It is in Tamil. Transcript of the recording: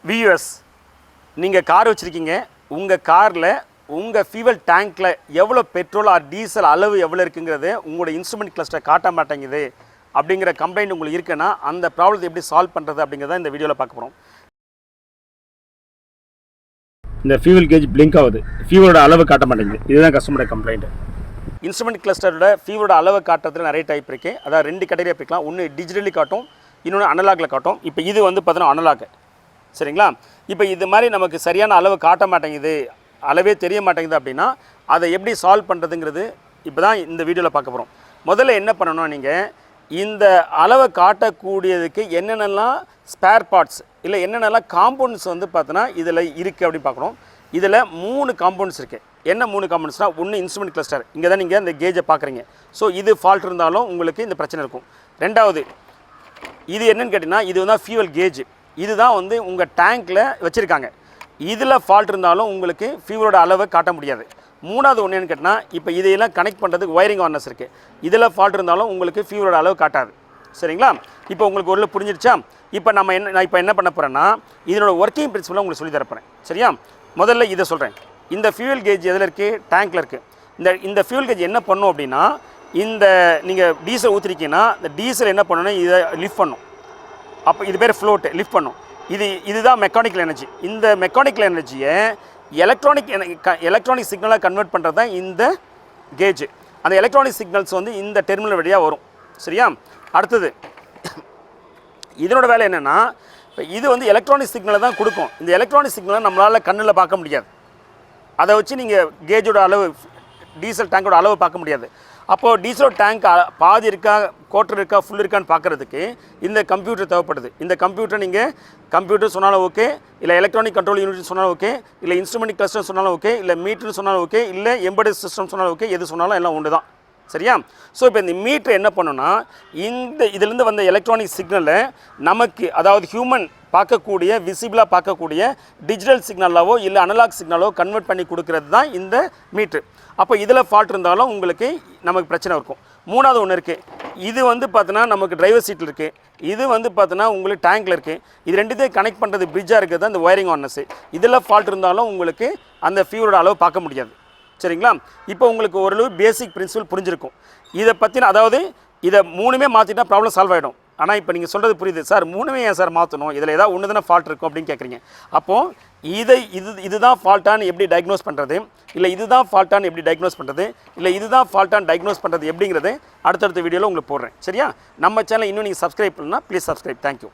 வியூஎஸ், நீங்கள் கார் வச்சுருக்கீங்க. உங்கள் காரில் உங்கள் ஃபியூவல் டேங்க்கில் எவ்வளோ பெட்ரோல் ஆர் டீசல் அளவு எவ்வளோ இருக்குங்கிறது உங்களோட இன்ஸ்ட்ருமெண்ட் கிளஸ்டர் காட்ட மாட்டேங்குது அப்படிங்கிற கம்ப்ளைண்ட் உங்களுக்கு இருக்குன்னா அந்த ப்ராப்ளத்தை எப்படி சால்வ் பண்ணுறது அப்படிங்கிறத இந்த வீடியோவில் பார்க்க போகிறோம். இந்த ஃபியூவல் கேஜ் பிளிங்க் ஆகுது, ஃபியூவலோட அளவு காட்ட மாட்டேங்குது. இதுதான் கஸ்டமரோட கம்ப்ளைண்ட். இன்ஸ்ட்ருமெண்ட் கிளஸ்டரோட ஃபியூவலோட அளவு காட்டுறதுல நிறைய டைப் இருக்குது. அதாவது 2 கேட்டகரியாக பிரிக்கலாம். ஒன்று டிஜிட்டலி காட்டும், இன்னொன்று அனலாகில் காட்டும். இப்போ இது வந்து பார்த்தீங்கன்னா அனலாக், சரிங்களா? இப்போ இது மாதிரி நமக்கு சரியான அளவு காட்ட மாட்டேங்குது, அளவே தெரிய மாட்டேங்குது அப்படின்னா அதை எப்படி சால்வ் பண்ணுறதுங்கிறது இப்போ தான் இந்த வீடியோவில் பார்க்க போகிறோம். முதல்ல என்ன பண்ணணும், நீங்கள் இந்த அளவை காட்டக்கூடியதுக்கு என்னென்னலாம் ஸ்பேர் பார்ட்ஸ் இல்லை என்னென்னலாம் காம்பவுண்ட்ஸ் வந்து பார்த்தோன்னா இதில் இருக்குது அப்படின்னு பார்க்கணும். இதில் 3 காம்பவுண்ட்ஸ் இருக்குது. என்ன 3 காம்பவுண்ட்ஸ்னால், ஒன்று இன்ஸ்ட்ருமெண்ட் கிளஸ்டர், இங்கே தான் நீங்கள் இந்த கேஜை பார்க்குறீங்க. ஸோ இது ஃபால்ட் இருந்தாலும் உங்களுக்கு இந்த பிரச்சனை இருக்கும். ரெண்டாவது இது என்னென்னு கேட்டிங்கன்னா, இது வந்து ஃபியூவல் கேஜ். இதுதான் வந்து உங்கள் டேங்க்கில் வச்சுருக்காங்க. இதில் ஃபால்ட் இருந்தாலும் உங்களுக்கு ஃபியூவலோட அளவை காட்ட முடியாது. மூணாவது ஒன்று என்னன்னு கேட்டிங்கன்னா, இப்போ இதையெல்லாம் கனெக்ட் பண்ணுறதுக்கு ஒயரிங் ஹார்னஸ் இருக்குது. இதில் ஃபால்ட் இருந்தாலும் உங்களுக்கு ஃபியூவலோட அளவு காட்டாது, சரிங்களா? இப்போ உங்களுக்கு ஒரு புரிஞ்சிருச்சா? இப்போ நான் என்ன பண்ண போகிறேன்னா, இதனோட ஒர்க்கிங் பிரின்சிபலை உங்களுக்கு சொல்லி தரப்போகிறேன், சரியா? முதல்ல இதை சொல்கிறேன். இந்த ஃபியூவல் கேஜ் எதில் இருக்குது? டேங்க்கில் இருக்குது. இந்த ஃபியூவல் கேஜ் என்ன பண்ணும் அப்படின்னா, இந்த நீங்கள் டீசல் ஊற்றிருக்கீங்கன்னா இந்த டீசல் என்ன பண்ணணும்னா இதை லிஃப்ட் பண்ணும். அப்போ இது பேர் ஃப்ளோட்டு, லிஃப்ட் பண்ணும். இதுதான் மெக்கானிக்கல் எனர்ஜி. இந்த மெக்கானிக்கல் எனர்ஜியை எலக்ட்ரானிக் சிக்னலாக கன்வெர்ட் பண்ணுறது தான் இந்த கேஜ். அந்த எலக்ட்ரானிக் சிக்னல்ஸ் வந்து இந்த டெர்மினல் வழியாக வரும், சரியா? அடுத்தது இதனோட வேலை என்னென்னா, இப்போ இது வந்து எலக்ட்ரானிக் சிக்னலை தான் கொடுக்கும். இந்த எலக்ட்ரானிக் சிக்னலை நம்மளால் கண்ணில் பார்க்க முடியாது. அதை வச்சு நீங்கள் கேஜோட அளவு, டீசல் டேங்கோட அளவு பார்க்க முடியாது. அப்போது டீசல் டேங்க் பாதி இருக்கா, குவார்ட்டர் இருக்கா, ஃபுல் இருக்கான்னு பார்க்குறதுக்கு இந்த கம்ப்யூட்டர் தேவைப்படுது. இந்த கம்ப்யூட்டர் நீங்கள் கம்ப்யூட்டர் சொன்னாலும் ஓகே, இல்லை எலக்ட்ரானிக் கண்ட்ரோல் யூனிட் சொன்னாலும் ஓகே, இல்லை இன்ஸ்ட்ருமெண்ட் கிளஸ்டர் சொன்னாலும் ஓகே, இல்லை மீட்டர் சொன்னாலும் ஓகே, இல்லை எம்பெடட் சிஸ்டம் சொன்னாலும் ஓகே, எது சொன்னாலும் எல்லாம் ஒன்று தான், சரியா? ஸோ இப்போ இந்த மீட்டர் என்ன பண்ணுன்னா, இதிலேருந்து வந்த எலக்ட்ரானிக் சிக்னலை நமக்கு, அதாவது ஹியூமன் பார்க்கக்கூடிய, விசிபிளாக பார்க்கக்கூடிய டிஜிட்டல் சிக்னலாவோ இல்லை அனலாக் சிக்னலோ கன்வெர்ட் பண்ணி கொடுக்கறது தான் இந்த மீட்ரு. அப்போ இதில் ஃபால்ட் இருந்தாலும் உங்களுக்கு நமக்கு பிரச்சனை இருக்கும். மூணாவது ஒன்று இருக்குது. இது வந்து பார்த்தோன்னா நமக்கு டிரைவர் சீட்டில் இருக்குது. இது வந்து பார்த்தோன்னா உங்களுக்கு டேங்க்கில் இருக்குது. இது ரெண்டுத்தையும் கனெக்ட் பண்ணுறது பிரிட்ஜாக இருக்கிறது தான் இந்த ஒயரிங் ஹார்னஸ். இதில் ஃபால்ட் இருந்தாலும் உங்களுக்கு அந்த ஃபியூவலோட அளவு பார்க்க முடியாது, சரிங்களா? இப்போ உங்களுக்கு ஓரளவு பேசிக் பிரின்சிபல் புரிஞ்சிருக்கும். இதை பற்றின, அதாவது இதை 3மே மாற்றிட்டா ப்ராப்ளம் சால்வ் ஆகிடும். ஆனால் இப்போ நீங்கள் சொல்கிறது புரியுது சார், 3மே ஏன் சார் மாற்றணும், இதில் ஏதாவது ஒன்று தானே ஃபால்ட் இருக்கும் அப்படின்னு கேட்குறீங்க. அப்போது இதுதான் ஃபால்ட்டானு எப்படி டயக்னோஸ் பண்ணுறது, இல்லை இதுதான் ஃபால்ட்டானு எப்படி டயக்னோஸ் பண்ணுறது, இல்லை இதுதான் ஃபால்ட்டானு டயக்னோஸ் பண்ணுறது எப்படிங்கிறது அடுத்தடுத்த வீடியோவில் உங்களுக்கு போடுறேன், சரியா? நம்ம சேனலை இன்னும் நீங்கள் சப்ஸ்கிரைப் பண்ணால் ப்ளீஸ் சப்ஸ்கிரைப். தேங்க்யூ.